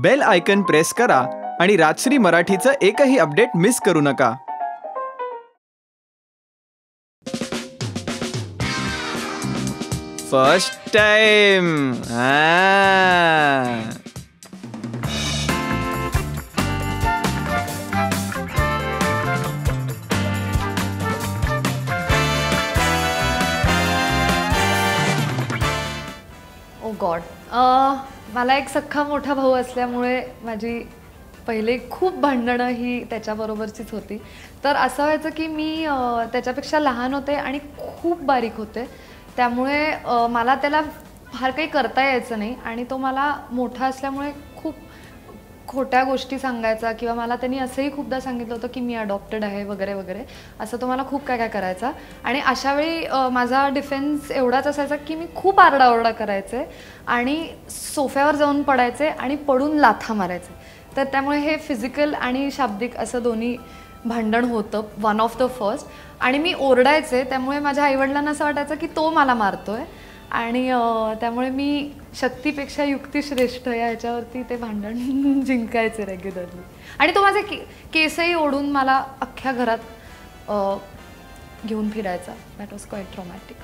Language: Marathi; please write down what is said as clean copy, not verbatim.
बेल आयकन प्रेस करा आणि राजश्री मराठीचं एकही अपडेट मिस करू नका. First time. Oh God. मला एक सख्खा मोठा भाऊ असल्यामुळे माझी पहिले खूप भांडणं ही त्याच्याबरोबरचीच होती. तर असं व्हायचं की मी त्याच्यापेक्षा लहान होते आणि खूप बारीक होते, त्यामुळे मला त्याला फार काही करता यायचं नाही आणि तो मला मोठा असल्यामुळे खूप खोट्या गोष्टी सांगायचा किंवा मला त्यांनी असंही खूपदा सांगितलं होतं की मी अडॉप्टेड आहे वगैरे वगैरे, असं तो मला खूप काय काय करायचा. आणि अशावेळी माझा डिफेन्स एवढाच असायचा की मी खूप आरडाओरडा करायचे आणि सोफ्यावर जाऊन पडायचे आणि पडून लाथा मारायचे. तर त्यामुळे हे फिजिकल आणि शाब्दिक असं दोन्ही भांडण होतं, वन ऑफ द फर्स्ट. आणि मी ओरडायचे, त्यामुळे माझ्या आईवडिलांना असं वाटायचं की तो मला मारतोय आणि त्यामुळे मी शक्तीपेक्षा युक्ती श्रेष्ठ या ह्याच्यावरती ते भांडण जिंकायचे रेग्युलरली. आणि तो माझे केसही ओढून मला अख्ख्या घरात घेऊन फिरायचा. That was quite traumatic.